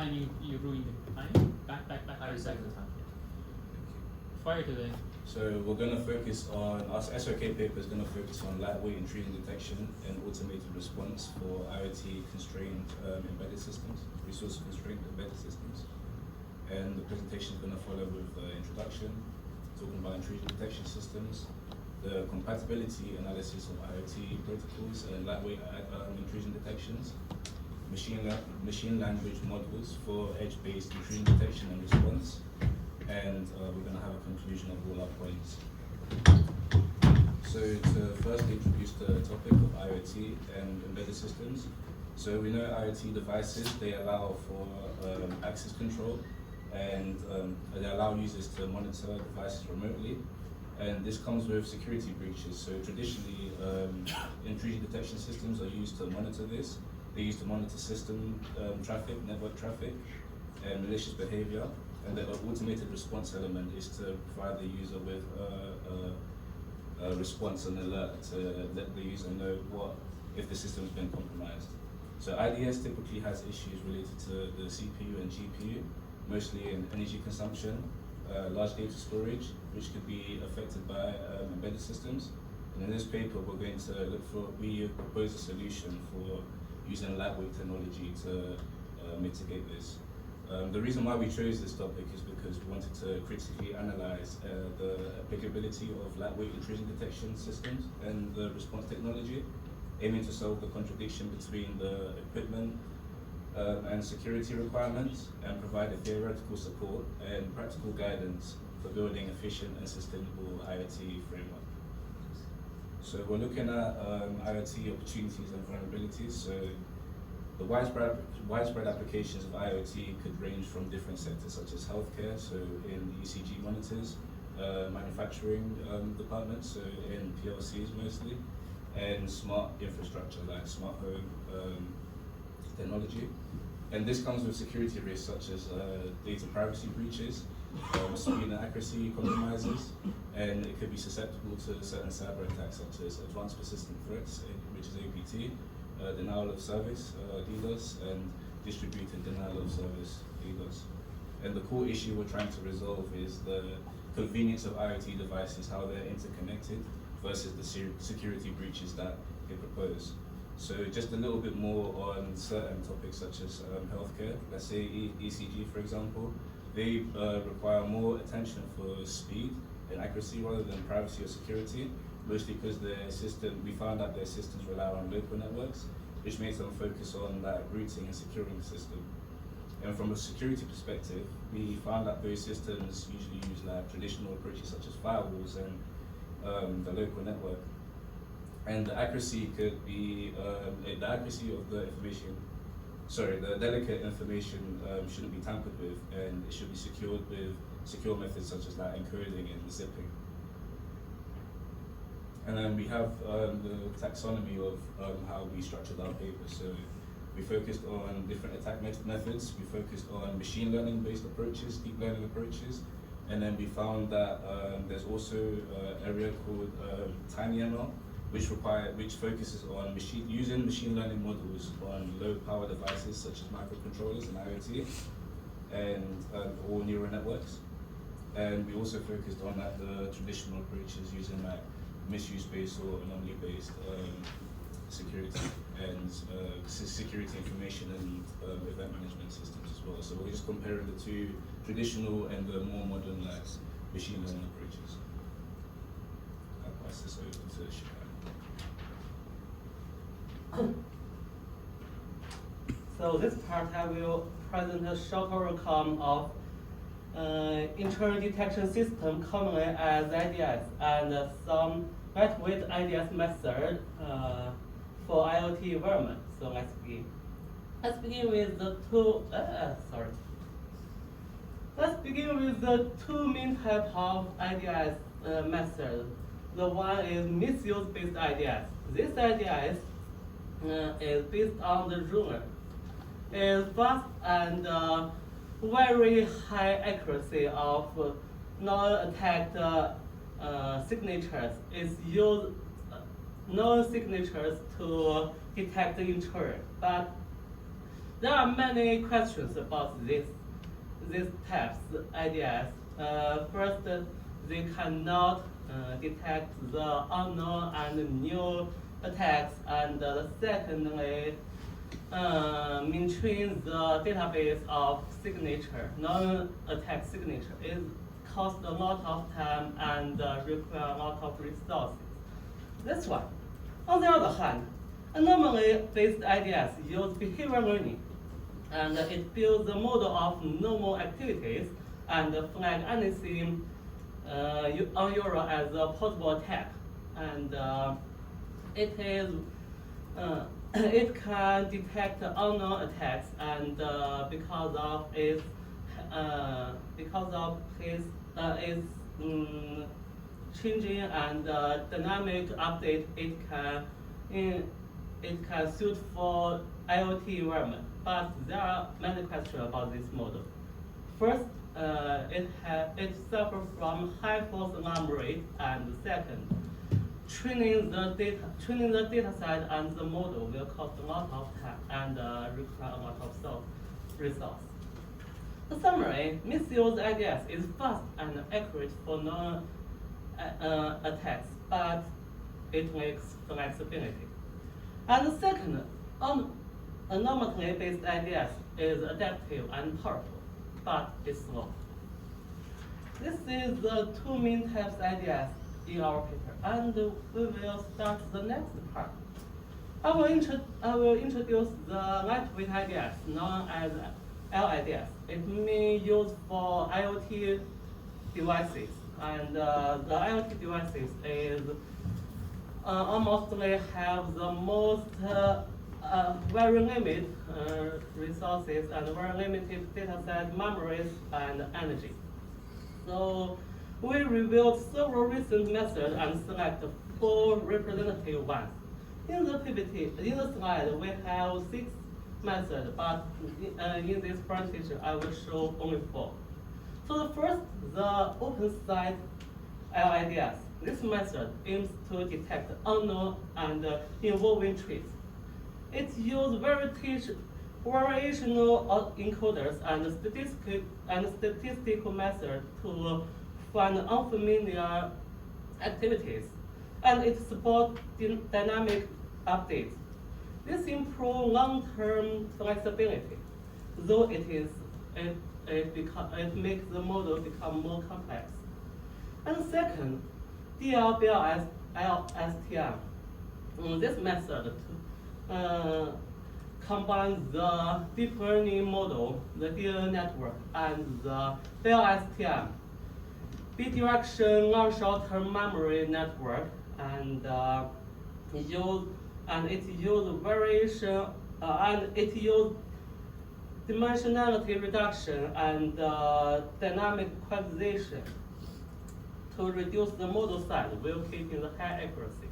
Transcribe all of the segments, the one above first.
time you ruined the time. Back. 30 seconds of time. Fire today. So we're going to focus on, our SOK paper is going to focus on lightweight intrusion detection and automated response for IoT constrained embedded systems, resource constrained embedded systems. And the presentation is going to follow with introduction, talking about intrusion detection systems, the compatibility analysis of IoT protocols and lightweight intrusion detections, machine language models for edge-based intrusion detection and response, and we're going to have a conclusion of all our points. So to first introduce the topic of IoT and embedded systems. So we know IoT devices, they allow for access control, and they allow users to monitor devices remotely. And this comes with security breaches. So traditionally, intrusion detection systems are used to monitor this. They're used to monitor system traffic, network traffic, and malicious behavior. And the automated response element is to provide the user with a response and alert to let the user know if the system has been compromised. So IDS typically has issues related to the CPU and GPU, mostly in energy consumption, large data storage, which could be affected by embedded systems. And in this paper, we're going to we propose a solution for using lightweight technology to mitigate this. The reason why we chose this topic is because we wanted to critically analyze the applicability of lightweight intrusion detection systems and the response technology, aiming to solve the contradiction between the equipment and security requirements, and provide a theoretical support and practical guidance for building efficient and sustainable IoT framework. So we're looking at IoT opportunities and vulnerabilities. So the widespread applications of IoT could range from different sectors such as healthcare, so in ECG monitors, manufacturing departments, so in PLCs mostly, and smart infrastructure like smart home technology. And this comes with security risks such as data privacy breaches, speed and accuracy compromises, and it could be susceptible to certain cyber attacks such as advanced persistent threats, which is APT, denial of service, DDoS, and distributed denial of service, DDoS. And the core issue we're trying to resolve is the convenience of IoT devices, how they're interconnected, versus the security breaches that they propose. So just a little bit more on certain topics such as healthcare. Let's say ECG, for example, they require more attention for speed and accuracy rather than privacy or security, mostly because we found that their systems rely on local networks, which makes them focus on that routing and securing the system. And from a security perspective, we found that those systems usually use like traditional approaches such as firewalls and the local network. And the accuracy could be, the accuracy of the information, the delicate information shouldn't be tampered with, and it should be secured with secure methods such as like encoding and zipping. And then we have the taxonomy of how we structured our paper. So we focused on different attack methods. We focused on machine learning based approaches, deep learning approaches. And then we found that there's also an area called TinyML, which focuses on using machine learning models on low power devices such as microcontrollers and IoT and or neural networks. And we also focused on the traditional approaches using misuse-based or anomaly-based security and security information and event management systems as well. So we're just comparing the two traditional and the more modern machine learning approaches. I'll pass this over to Shikai. So this part I will present a short outcome of intrusion detection system commonly as IDS and some lightweight IDS method for IoT environment. So let's begin. Let's begin with the two main types of IDS methods. The one is misuse-based IDS. This IDS is based on the rumor. Is fast and very high accuracy of non-attacked signatures. Is used non signatures to detect the intrusion. But there are many questions about these types ideas. First, they cannot detect the unknown and new attacks, and secondly, maintain the database of signature, non-attack signature. It costs a lot of time and require a lot of resources. This one. On the other hand, anomaly-based ideas use behavior learning, and it builds a model of normal activities and flag anything unusual as a possible attack. And it can detect unknown attacks, and because of its changing and dynamic update, it can suit for IoT environment. But there are many questions about this model. First, it suffers from high false alarm rate, and second, training the data set and the model will cost a lot of time and require a lot of resource. The summary: misuse ideas is fast and accurate for non-attacks, but it lacks flexibility. And the second, anomaly-based ideas is adaptive and powerful, but it's slow. This is the two main types of ideas in our paper, and we will start the next part. I will introduce the lightweight ideas, known as L ideas. It may be used for IoT devices, and the IoT devices is mostly have the most very limited resources and very limited data set, memories, and energy. So we reviewed several recent methods and select 4 representative ones. In the PPT, in the slide, we have 6 methods, but in this presentation, I will show only 4. So the first, the open site LIDS. This method aims to detect unknown and involving traits. It uses variational encoders and statistical methods to find unfamiliar activities, and it supports dynamic updates. This improves long-term flexibility, though it makes the model become more complex. And second, DLBLSTM. This method combines the deep learning model, the DL network, and the BLSTM, bidirection long-short-term memory network, and it uses variation and it uses dimensionality reduction and dynamic quantization to reduce the model size while keeping the high accuracy.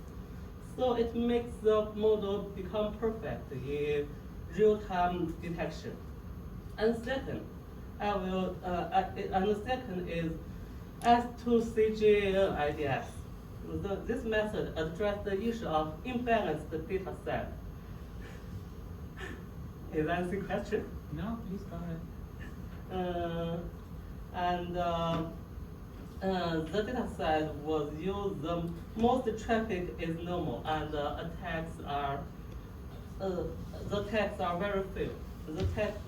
So it makes the model become perfect in real-time detection. And second, the second is S2CG IDS. This method addresses the issue of imbalanced data set. Is that a question? No, please go ahead. The data set was used. The most traffic is normal, and the attacks are very few. The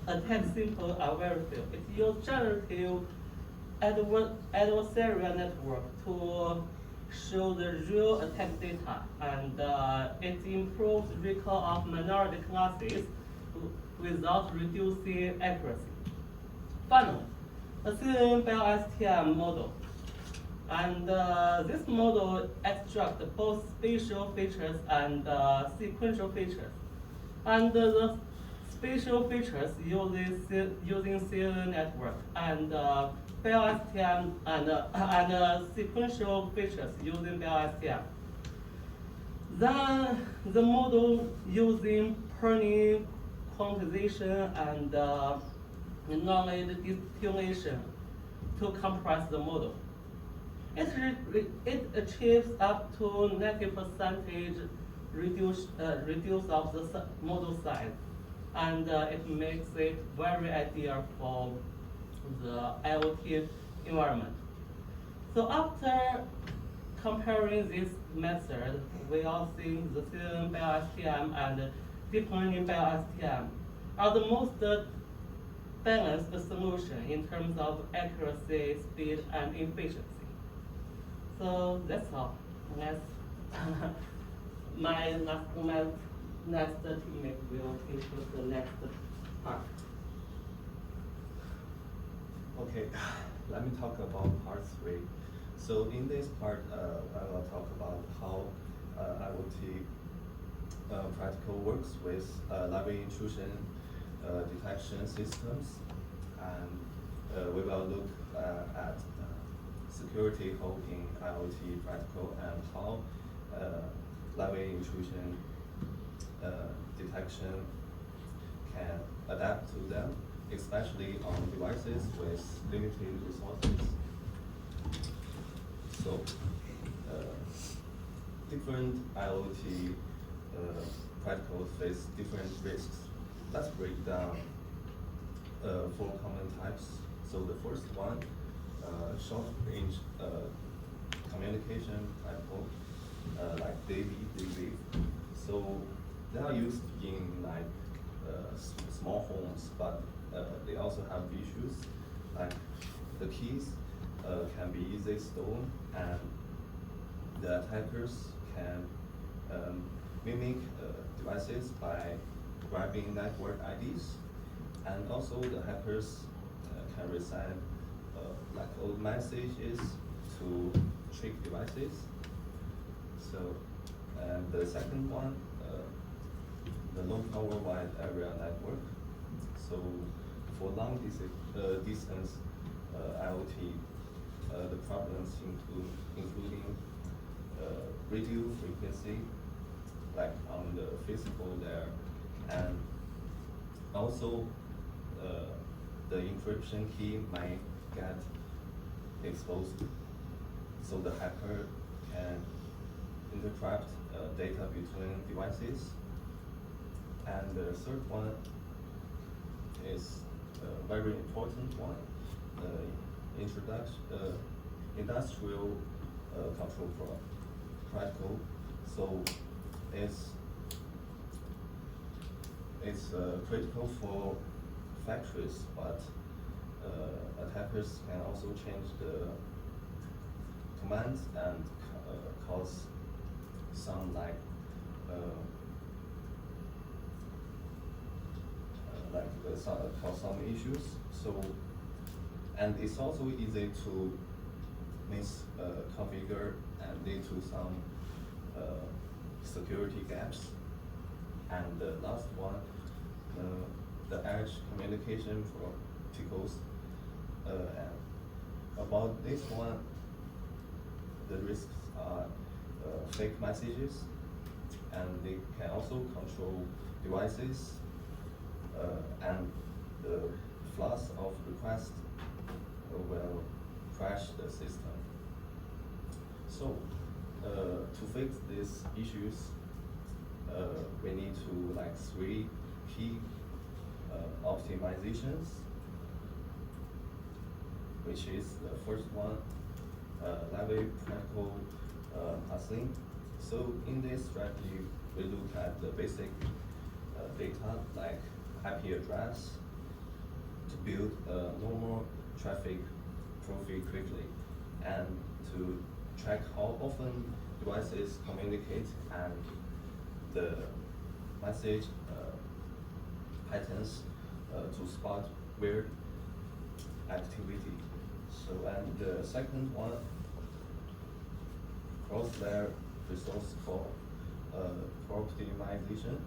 attack simple are very few. It uses generative adversarial network to show the real attack data, and it improves recall of minority classes without reducing accuracy. Finally, a STM model. And this model extracts both spatial features and sequential features. And the spatial features using CNN network, and BLSTM and sequential features using BLSTM. Then the model using Pernin quantization and knowledge distillation to compress the model. It achieves up to 90% reduce of the model size. and it makes it very ideal for the IoT environment. So after comparing this method, we all think the CNN BioSTM and deep learning BioSTM are the most balanced solution in terms of accuracy, speed, and efficiency. So that's all. Let's my next teammate will take the next part. Okay, let me talk about part 3. So in this part, I will talk about how IoT practical works with library intrusion detection systems, and we will look at security hole in IoT practical and how library intrusion detection can adapt to them, especially on devices with limited resources. So, different IoT protocols face different risks. Let's break down 4 common types. So the first one, short-range communication protocol, like DV. So they are used in like small homes, but they also have issues like the keys can be easily stolen, and the attackers can mimic devices by grabbing network IDs, and also the hackers can resend like old messages to trick devices. So, and the second one, the low power wide area network. So for long distance IoT, the problems including radio frequency, like on the physical layer, and also the encryption key might get exposed, so the hacker can intercept data between devices. And the third one is a very important one, industrial control protocol. So it's critical for factories, but attackers can also change the commands and cause some cause some issues. So, and it's also easy to misconfigure and lead to some security gaps. And the last one, the edge communication protocols. And about this one, the risks are fake messages, and they can also control devices, and the flood of requests will crash the system. So, to fix these issues, we need to 3 key optimizations, which is the first one, library protocol parsing. So in this strategy, we look at the basic data like IP address to build a normal traffic profile quickly, and to track how often devices communicate and the message patterns to spot weird activity. So, and the second one, cross-layer resource for optimization.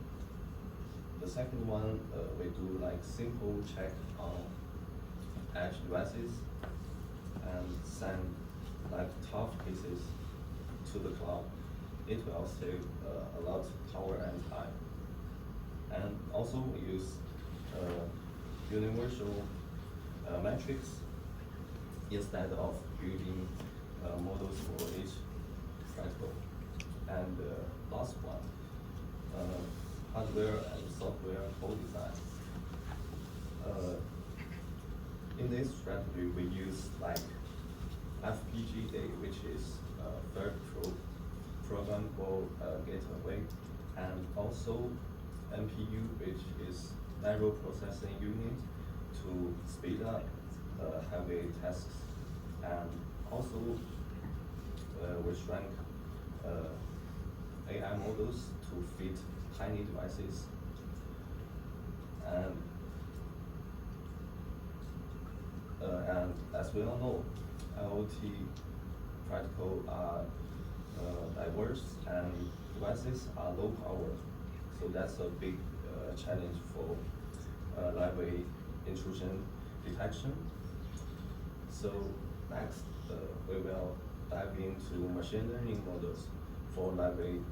The second one, we do simple check on edge devices and send tough cases to the cloud. It will save a lot of power and time. And also we use universal metrics instead of building models for each protocol. And last one, hardware and software co-design. In this strategy, we use like FPGA, which is third programmable gateway, and also NPU, which is narrow processing unit to speed up heavy tasks, and also we shrink AI models to fit tiny devices, and as we all know, IoT protocol are diverse and devices are low power, so that's a big challenge for lightweight intrusion detection. So next, we will dive into machine learning models for lightweight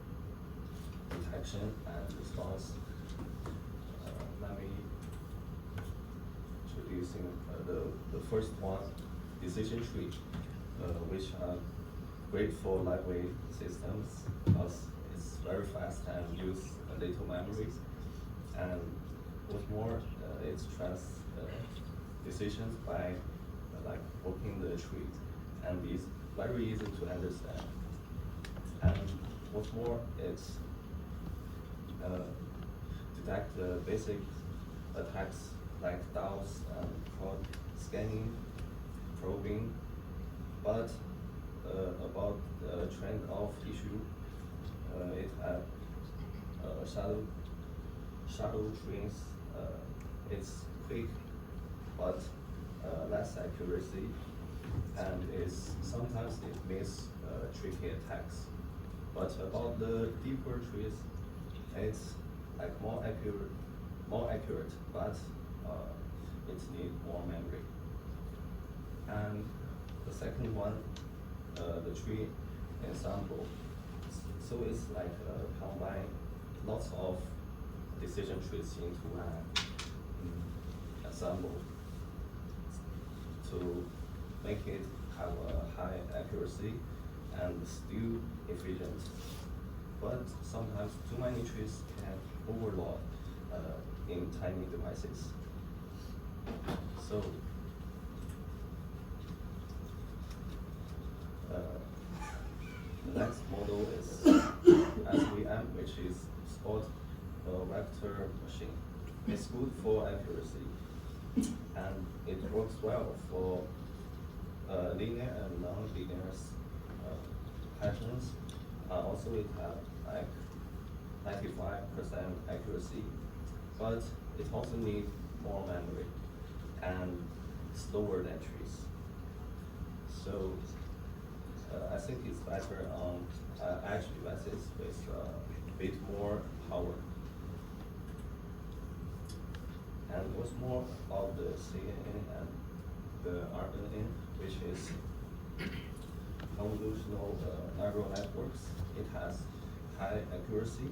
detection and response. Let me introducing the first one, decision tree, which are great for lightweight systems because it's very fast and use little memory. And what's more, it trans decisions by like working the tree, and it's very easy to understand. And what's more, it's detect the basic attacks like DDoS and code scanning, probing, but about the trend of issue, it had shadow trains. It's quick, but less accuracy, and sometimes it miss tricky attacks. But about the deeper trees, it's like more accurate, but it needs more memory. And the second one, the tree ensemble. So it's like combine lots of decision trees into an ensemble to make it have a high accuracy and still efficient. But sometimes too many trees can overload in tiny devices. So the next model is SVM, which is spot vector machine. It's good for accuracy, and it works well for linear and non-linear patterns. Also, it has like 95% accuracy, but it also needs more memory and slower than trees. So I think it's better on edge devices with a bit more power. And what's more about the CNN and the RNN, which is convolutional neural networks. It has high accuracy,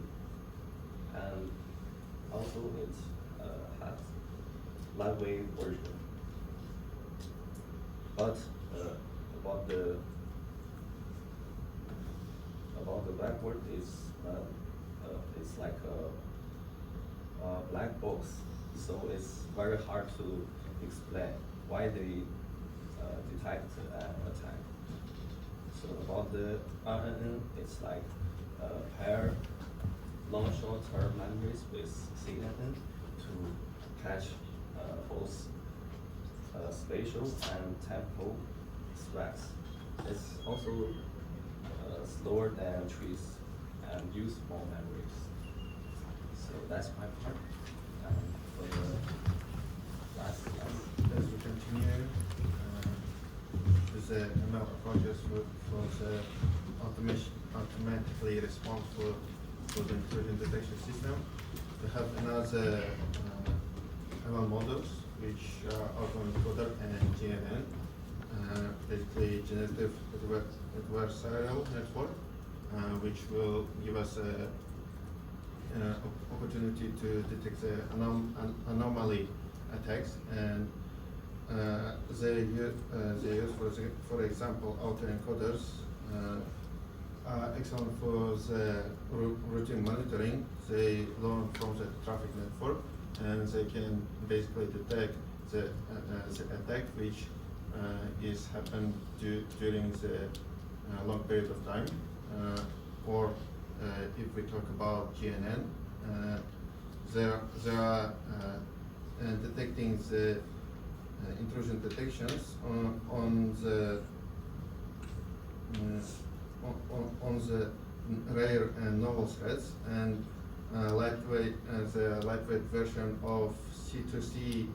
and also it has lightweight version. But about the backward is it's like a black box, so it's very hard to explain why they detect an attack. So about the RNN, it's like pair long short-term memories with CNN to catch both spatial and temporal threats. It's also slower than trees and use more memories. So that's my part. And for the last slide. As we continue, there's another project for the automatically responsible for the intrusion detection system. We have another ML models which are autoencoder and GNN, basically generative adversarial network, which will give us an opportunity to detect the anomaly attacks, and they use for example autoencoders excellent for the routine monitoring. They learn from the traffic network, and they can basically detect the attack which is happened during the long period of time. Or if we talk about GNN, they are detecting the intrusion detections on the rare and novel threats, and the lightweight version of C2C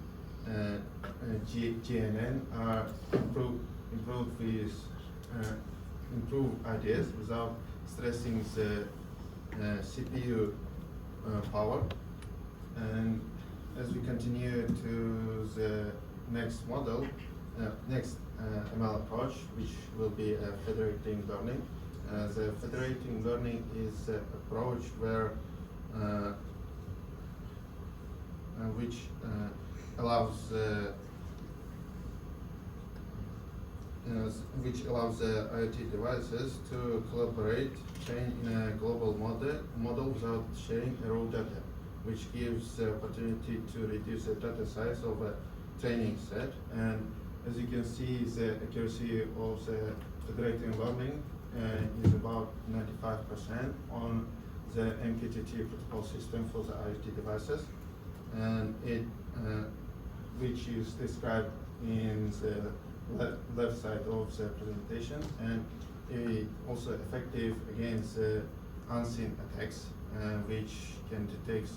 GNN are improved with improved ideas without stressing the CPU power. And as we continue to the next model, next ML approach, which will be federating learning. The federating learning is an approach where which allows the IoT devices to collaborate, train in a global model without sharing raw data, which gives the opportunity to reduce the data size of a training set. And as you can see, the accuracy of the federating learning is about 95% on the MQTT protocol system for the IoT devices, and it which is described in the left side of the presentation, and it also effective against unseen attacks, which can detect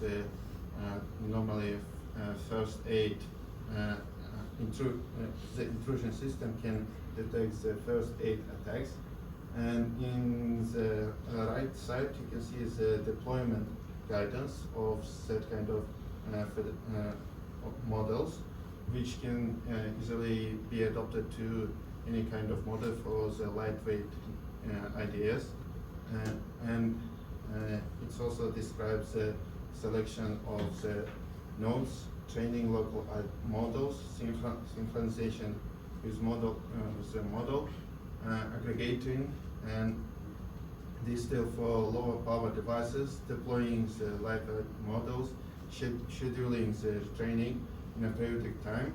normally first aid. The intrusion system can detect the first aid attacks. And in the right side, you can see the deployment guidance of that kind of models, which can easily be adopted to any kind of model for the lightweight ideas. And it also describes the selection of the nodes, training local models, synchronization with the model, aggregating, and this still for lower power devices, deploying the lightweight models, scheduling the training in a periodic time,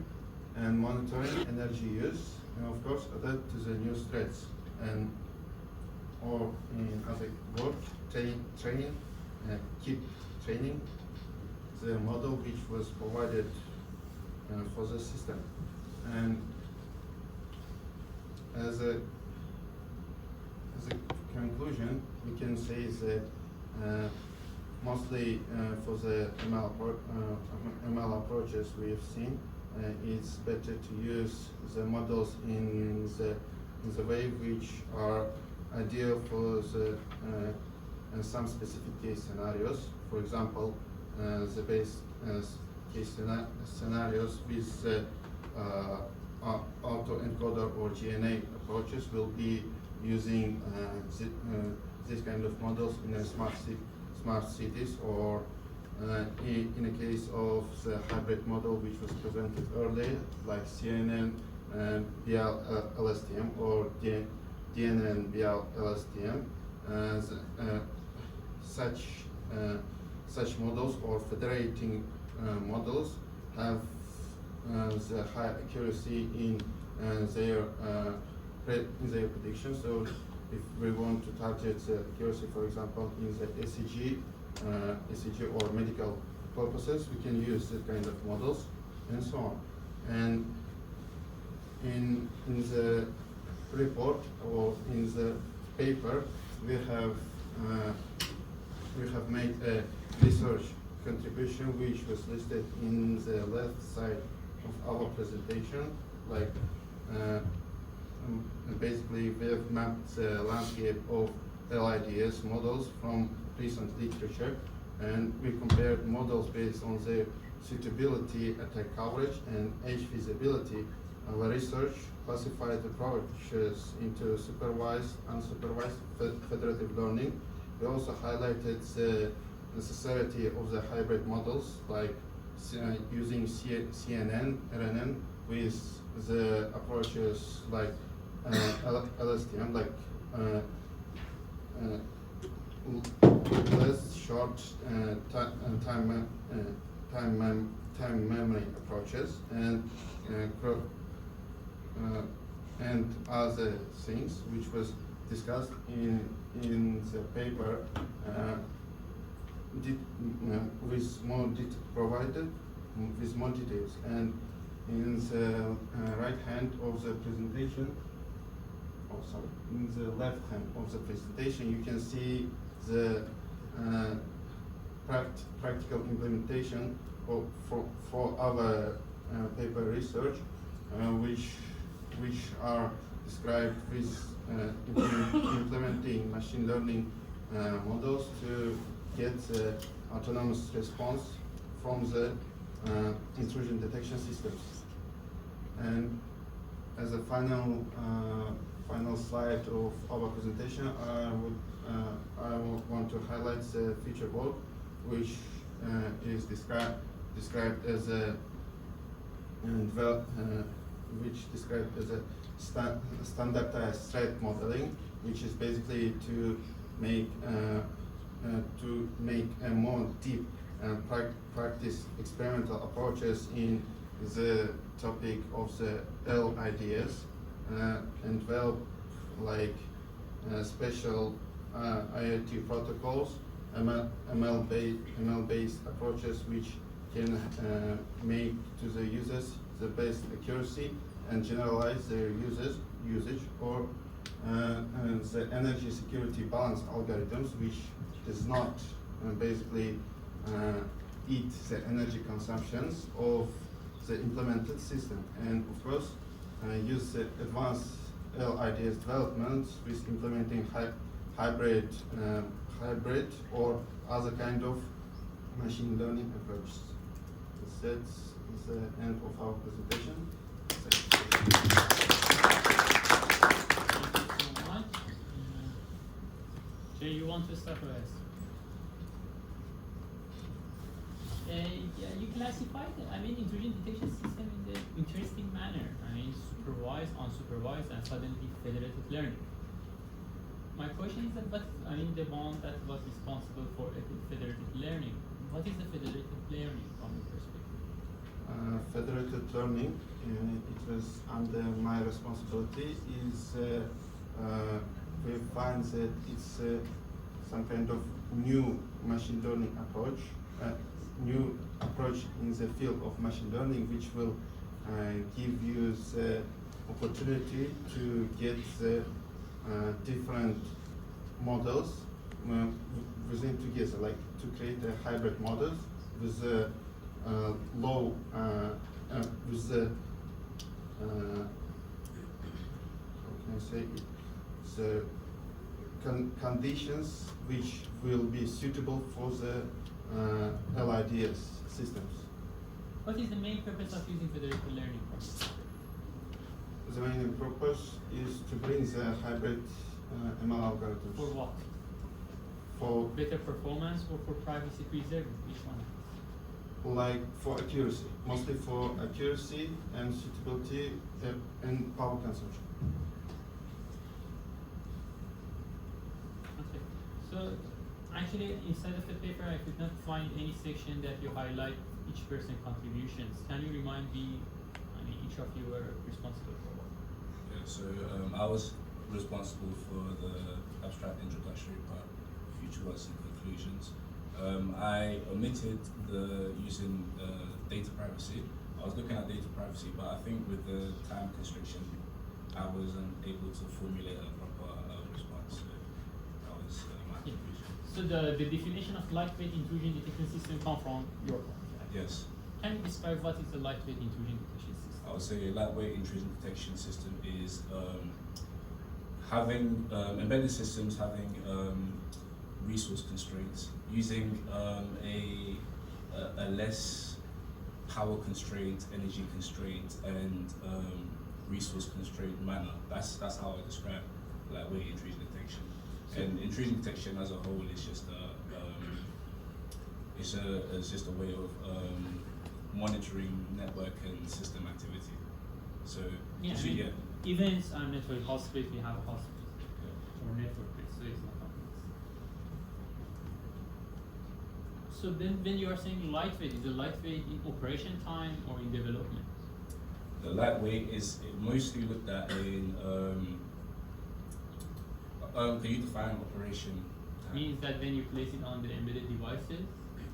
and monitoring energy use, and of course adapt to the new threats, and or in other words, keep training the model which was provided for the system. And as a conclusion, we can say that mostly for the ML approaches we have seen, it's better to use the models in the way which are ideal for the some specific case scenarios. For example, the base case scenarios with autoencoder or GNA approaches will be using this kind of models in a smart cities, or in a case of the hybrid model which was presented earlier, like CNN and BL LSTM, or DNN BL LSTM. Such models or federating models have the high accuracy in their prediction. So if we want to target the accuracy, for example, in the ECG or medical purposes, we can use that kind of models and so on. And in the report or in the paper, we have made a research contribution which was listed in the left side of our presentation. Like basically, we have mapped the landscape of LIDS models from recent literature, and we compared models based on their suitability, attack coverage, and edge feasibility. Our research classified approaches into supervised, unsupervised, federative learning. We also highlighted the necessity of the hybrid models, like using CNN, RNN, with the approaches like LSTM, like less short time memory approaches and other things which was discussed in the paper with more provided with more details. And in the right hand of the presentation, in the left hand of the presentation, you can see the practical implementation for our paper research, which are described with implementing machine learning models to get the autonomous response from the intrusion detection systems. And as a final slide of our presentation, I want to highlight the future work, which is described as a standardized threat modeling, which is basically to make a more deep practice experimental approaches in the topic of the LIDS and develop like special IoT protocols, ML-based approaches which can make to the users the best accuracy and generalize their usage, or the energy security balance algorithms, which does not basically eat the energy consumptions of the implemented system, and of course use the advanced LIDS development with implementing hybrid or other kind of machine learning approaches. That's the end of our presentation. Thank you so much. Jay, you want to start with us? Yeah, you classified, intrusion detection system in the interesting manner. Supervised, unsupervised, and suddenly federated learning. My question is that the one that was responsible for federated learning. What is the federated learning from your perspective? Federated learning, it was under my responsibility, is we find that it's some kind of new machine learning approach, new approach in the field of machine learning, which will give you the opportunity to get the different models within together, like to create a hybrid models with the low, with the how can I say it? The conditions which will be suitable for the LIDS systems. What is the main purpose of using federated learning? The main purpose is to bring the hybrid ML algorithms. For what? For Better performance or for privacy preserving? Which one? like for accuracy, mostly for accuracy and suitability and power consumption. Okay. So actually inside of the paper I could not find any section that you highlight each person contributions. Can you remind me, each of you were responsible for what? Yeah, so I was responsible for the abstract introductory part, future works and conclusions. I omitted the using data privacy. I was looking at data privacy, but I think with the time constriction, I wasn't able to formulate a proper response. So that was my contribution. So the definition of lightweight intrusion detection system come from your point. Yes. Can you describe what is the lightweight intrusion detection system? I would say a lightweight intrusion detection system is having embedded systems having resource constraints, using a less power constraint, energy constraint, and resource constraint manner. That's how I describe lightweight intrusion detection. And intrusion detection as a whole is just it's just a way of monitoring network and system activity. So Events are network, host space, we have a host space, or network base, so it's not. So then when you are saying lightweight, is it lightweight in operation time or in development? The lightweight is mostly looked at in. Can you define operation? Means that when you place it on the embedded devices,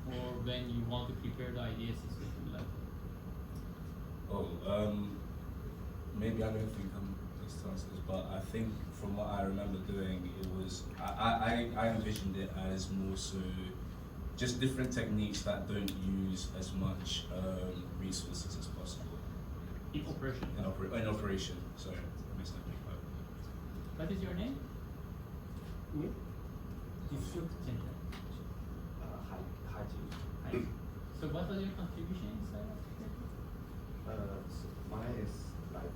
or when you want to prepare the IDS system to be lightweight? Maybe I don't think I'm best to answer this, but I think from what I remember doing, it was I envisioned it as more so just different techniques that don't use as much resources as possible. In operation. In operation, sorry, I missed that big part. What is your name? Me? District Center. Hi, Hi. So what was your contribution inside of it? So mine is like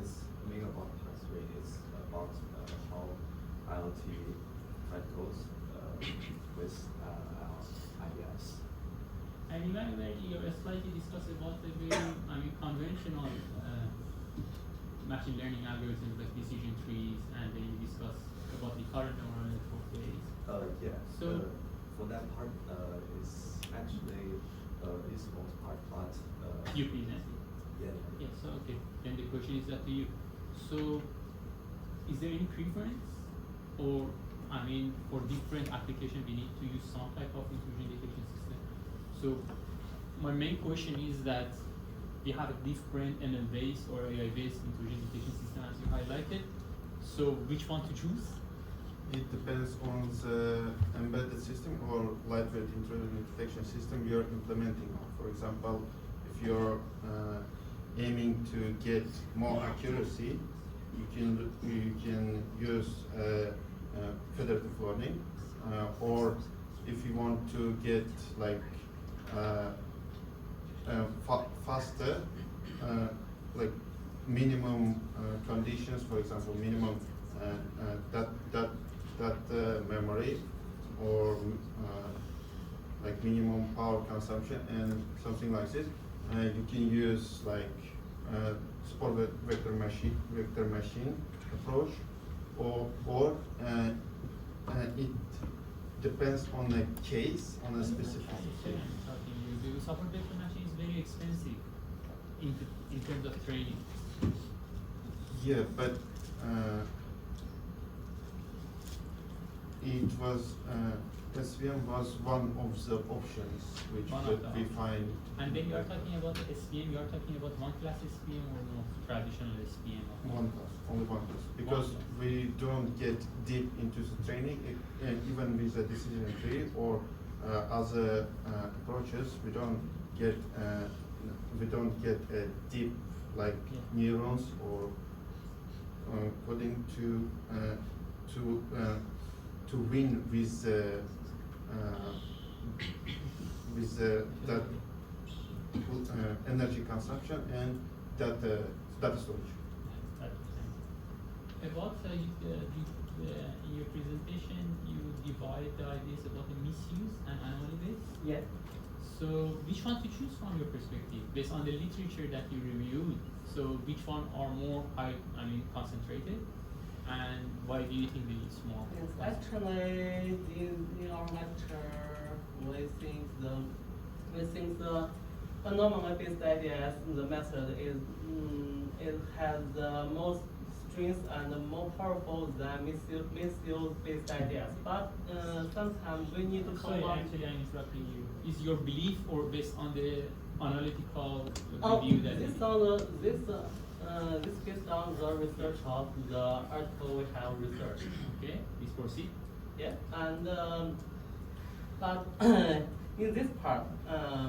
is main about class rate is about how IoT practicals with IDS. I remember your slide you discussed about the very, conventional machine learning algorithms like decision trees, and then you discuss about the current neural network base. Yeah. So- for that part, is actually is most part, but You present it. yeah. Yes, so okay. Then the question is that to you. So, is there any preference, or for different application, we need to use some type of intrusion detection system? So, my main question is that we have a different ML-based or AI-based intrusion detection system as you highlighted. So, which one to choose? It depends on the embedded system or lightweight intrusion detection system you're implementing on. For example, if you're aiming to get more accuracy, you can use federative learning, or if you want to get like faster, like minimum conditions, for example, minimum memory, or like minimum power consumption and something like this. You can use like support vector machine approach, or it depends on the case, on a specific case. The support vector machine is very expensive in terms of training. Yeah, but it was SVM was one of the options which One of the we options. find. And when you are talking about SPM, you are talking about one class SPM or no traditional SPM? One class, only one class, because class. we don't get deep into the training, even with the decision tree or other approaches, we don't get a deep like Yeah. neurons or coding to win with that energy consumption and data storage. About in your presentation, you divide the ideas about the misuse and anomaly base. Yeah. So which one to choose from your perspective, based on the literature that you reviewed? So which one are more concentrated, and why do you think they is more? Yes, actually, in our lecture, we think the anomaly-based ideas, the method is it has the most strength and more powerful than misuse-based ideas. But sometimes we need to Sorry, combine. actually I'm interrupting you. Is your belief or based on the analytical Oh, review that this you on the this based on the research of the article we have researched. Okay, please proceed. Yeah, and but in this part,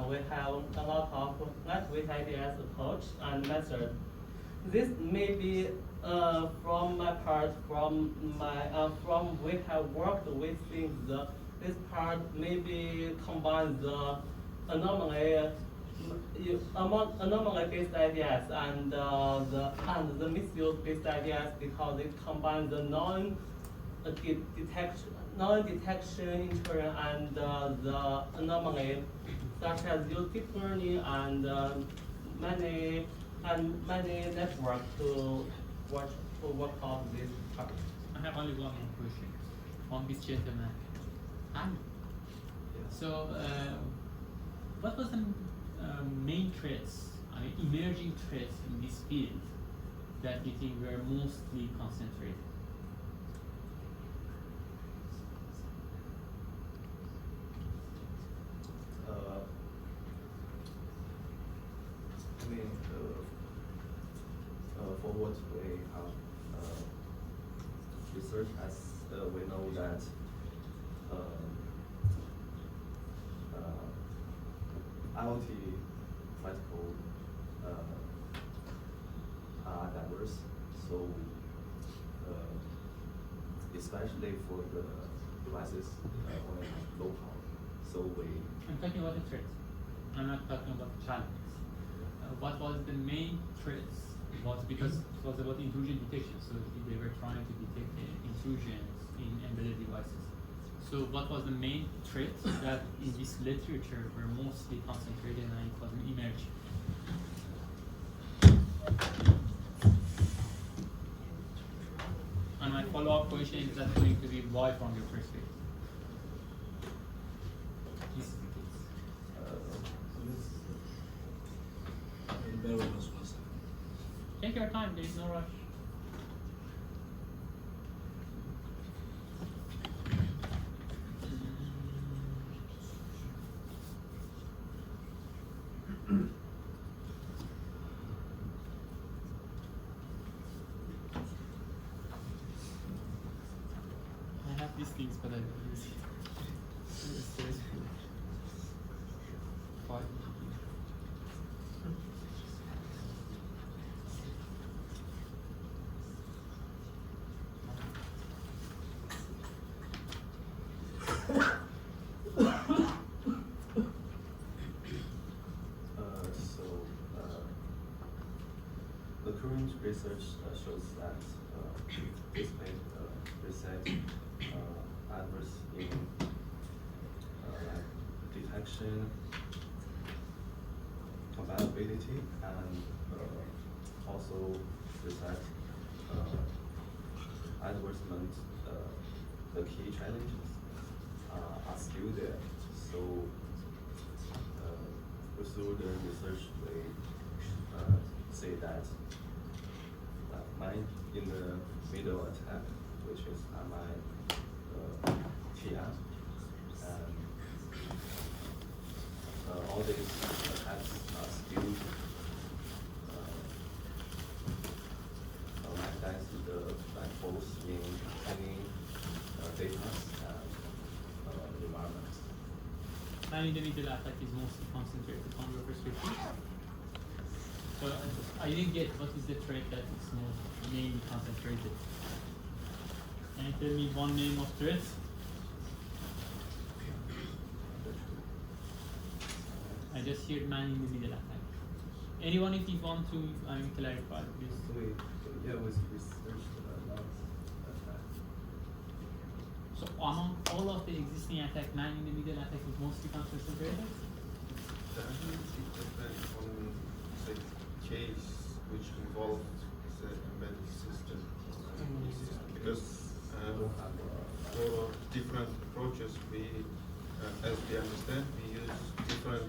we have a lot of lightweight ideas approach and method. This may be from my part, from we have worked with things. This part maybe combine the anomaly-based ideas and the misuse-based ideas, because it combines the non-detection intrusion and the anomaly, such as use deep learning and many networks to work out this part. I have only one more question from this gentleman. So, what was the main threats, I mean, emerging threats in this field that you think were mostly concentrated? I mean, for what we have research as we know that IoT protocol are diverse, so especially for the devices when it has low power. So I'm talking about the threats. I'm not talking about the challenges. What was the main threats? Was because it was about intrusion detection, so they were trying to detect intrusions in embedded devices. So what was the main threat that in this literature were mostly concentrated and it was emerging? And my follow-up question is that going to be why from your perspective? This is the case. Bear with us 1 second. Take your time, there is no rush. I have these things, but I don't use it. Fine. The current research shows that this may present adverse in like detection, compatibility, and also present advertisement. The key challenges are still there. So through the research, we say that mine in the middle attack, which is my TM, and all these attacks are still recognize the like both in any data and environment. And in the middle attack is mostly concentrated on your perspective. So I didn't get what is the threat that is most mainly concentrated. Can you tell me one name of threat? I just heard man in the middle attack. Anyone if you want to clarify, please. We researched a lot attack. So among all of the existing attack, man in the middle attack is mostly concentrated? It depends on the case which involves the embedded system. Because for different approaches, as we understand, we use different,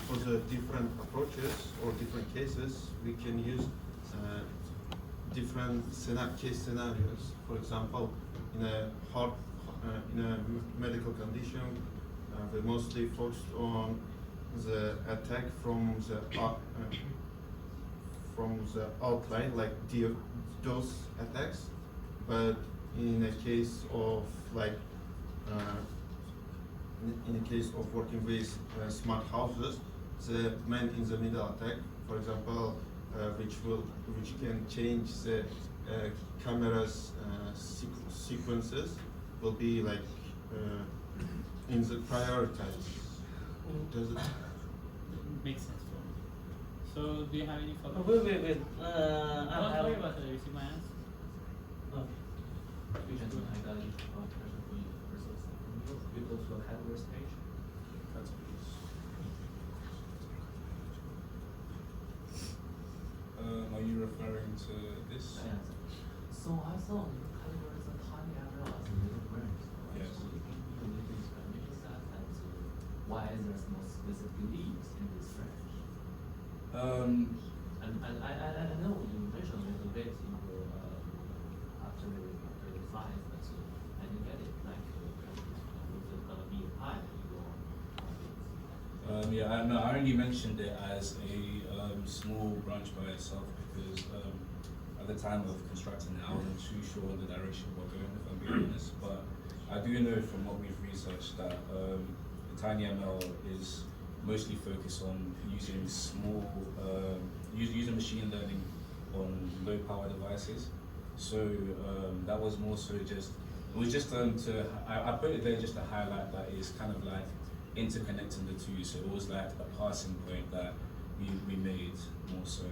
for the different approaches or different cases, we can use different case scenarios. For example, in a medical condition, we mostly focused on the attack from the outline, like those attacks. But in a case of like in a case of working with smart houses, the man in the middle attack, for example, which can change the camera's sequences, will be like in the prioritized. Does it? Makes sense for me. So do you have any follow-up? Wait. Don't worry about it, I received my answer. Okay. We can do an question for you versus you go to the hardware page. That's please. Are you referring to this? So I saw the categories are tiny as well as little brains. Yes. So in the specific beliefs in this branch? And I know you mentioned a little bit in the after the slides, but I didn't get it. Like, was it gonna be high in your Yeah, no, I only mentioned it as a small branch by itself because at the time of constructing it, I wasn't too sure in the direction we're going, if I'm being honest. But I do know from what we've researched that TinyML is mostly focused on using using machine learning on low power devices. So that was more so just, it was just I put it there just to highlight that it's kind of like interconnecting the two. So it was like a passing point that we made more so.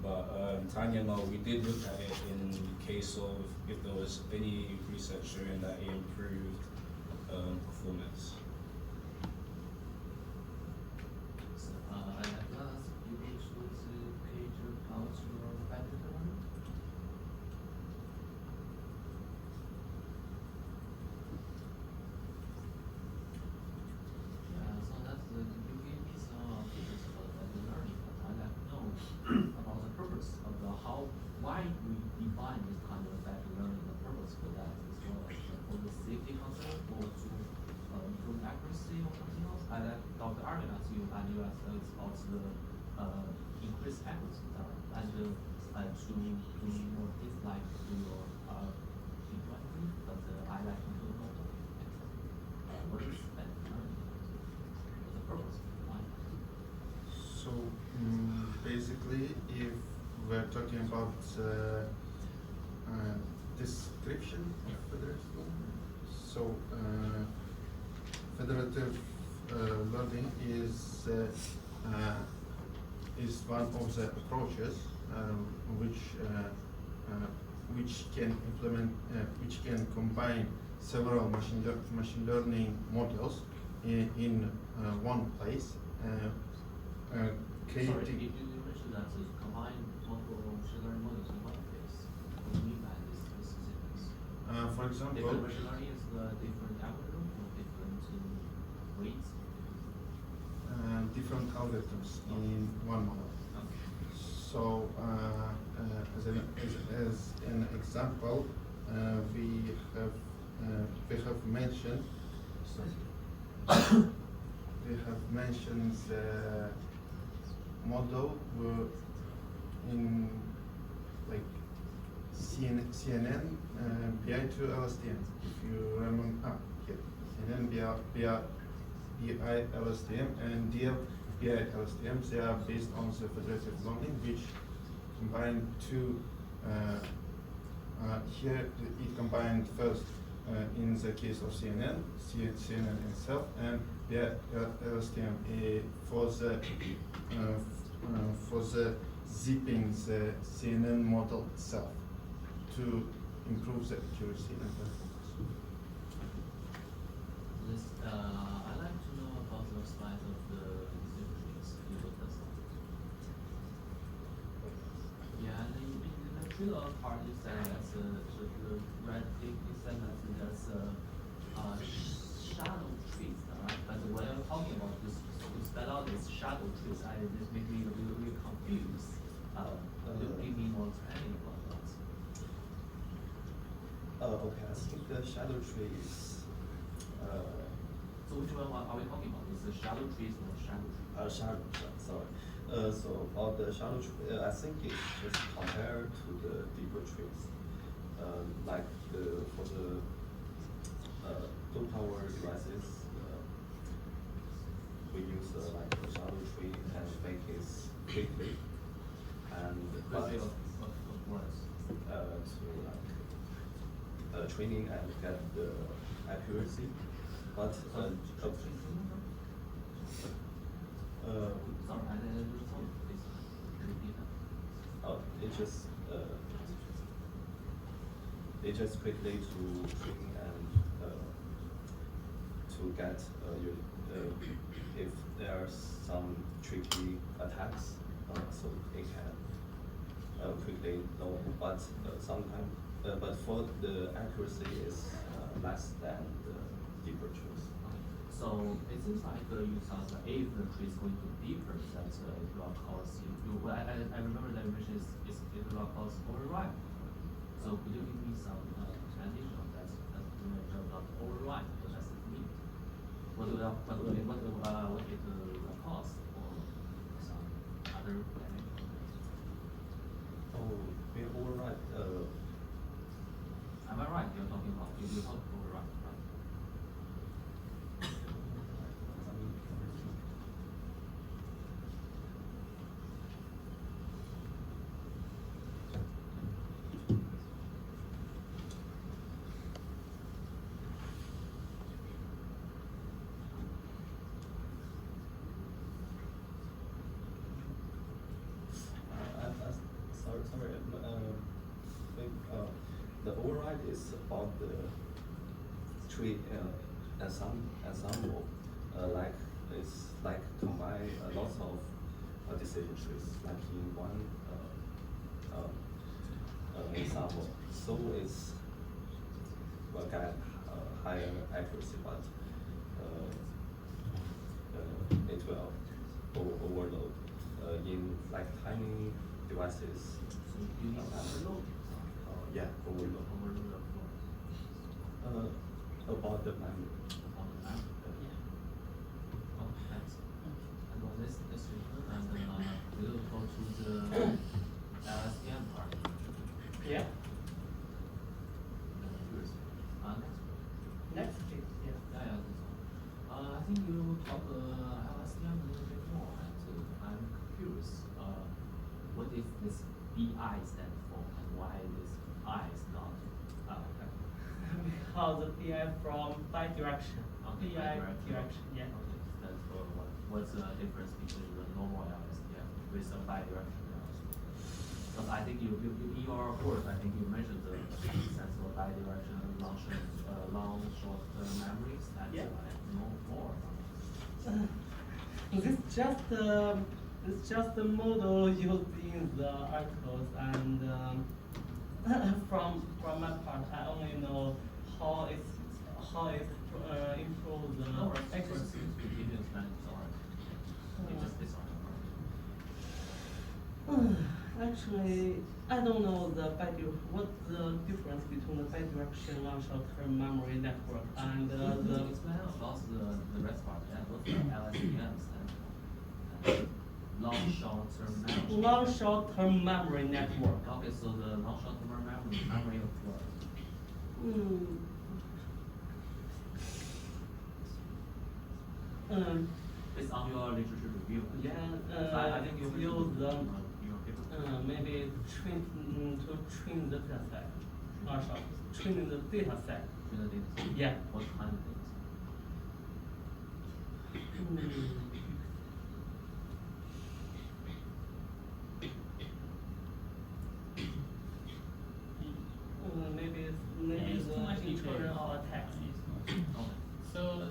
But TinyML, we did look at it in the case of if there was any research showing that it improved performance. So, and at last, you go to the page about your patent learning. Yeah, so that's the, you gave me some features about patent learning, but I'd like to know about the purpose of why we define this kind of patent learning, the purpose for that as well as for the safety concern or to improve accuracy or something else. I like Dr. Arvin asked you and you asked us about the increased accuracy there and to do more things like do your inventory, but I like to know more. What is patent learning? What's the purpose behind it? So basically, if we're talking about description of federative learning, so federative learning is one of the approaches which can which can combine several machine learning models in one place. Sorry, Creating. you mentioned that to combine multiple machine learning models in one place. What do you mean by this specifics? For example, Different machine learning is different algorithm or different weights? different algorithms in one model. Okay. So, as an example, we have mentioned the model in like CNN BI2 LSTM. If you remember, here CNN BI LSTM and DL BI LSTM, they are based on the federative learning, which combine two. Here it combined first in the case of CNN itself and BI LSTM for the zipping the CNN model itself to improve the accuracy and performance. This, I'd like to know about the slide of the exhibits you looked at. Yeah, and in the trailer part, you said that's the red thing, you said that there's shadow trees, right? But when I'm talking about this, you spell out this shadow trees, this made me a little confused. Could you give me more training about that? Okay, I think the shadow tree is So which one are we talking about? Is it shadow trees or shadow trees? sorry. So about the shadow tree, I think it's just compared to the deeper trees. Like for the low power devices, we use like the shadow tree and make it quickly and Quickly of words. to like training and get the accuracy, but Sorry, I didn't understand. Please repeat that. It just quickly to train and to get if there are some tricky attacks, so it can quickly know. But sometimes, but for the accuracy is less than the deeper truth. So So it seems like you sound like if the tree is going to deeper, that it will cause I remember that you mentioned it will cause override. So could you give me some explanation of that? In terms of override, what does it mean? What it will cause or some other dimension? Oh, we override. Am I right? You're talking about you talk override, right? Sorry. The override is about the tree ensemble. Like it's like combine lots of decision trees, like in one ensemble. So it's will get higher accuracy, but it will overload in like tiny devices. So you need overload. Yeah, overload. Overload of what? About the memory. On the map. Yeah. Oh, thanks. And on this return, and we'll go to the LSTM part. Yeah. Next. Next, please. Yeah. Yeah, that's all. I think you talk LSTM a little bit more, and I'm curious. What is this BI stand for, and why this I is not? Because the BI from bi-direction. Okay, BI bidirectional. direction, yeah. Okay, that's for what? What's the difference between the normal LSTM with the bidirectional LSTM? Because I think you in your course, I think you mentioned the sense of bidirectional long short-term memories, and Yeah. I know more. It's just the model used in the articles, and from my part, I only know how it improves the No, accuracy. Continuous management, alright. It just this Actually, I don't know what's the difference between the bidirectional long short-term memory network and Could you the explain about the rest part, and what the LSTM stands for? And long short-term memory. long short-term memory network. Okay, so the long short-term memory of what? It's on your literature review. Yeah, I think you use your them. paper. Maybe to train the data set. Training the data set. Train the data set. Yeah. What kind of data set? Maybe it's too much the detail. internal or text. Okay. So,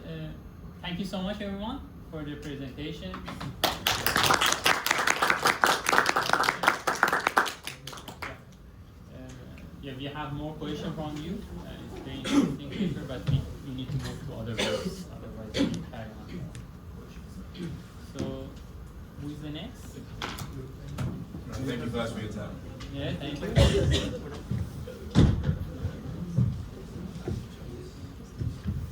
thank you so much, everyone, for the presentation. Yeah, we have more questions from you. It's very interesting paper, but we need to move to other groups, otherwise we carry on. So, who's the next? Thank you guys for your time. Yeah, thank you.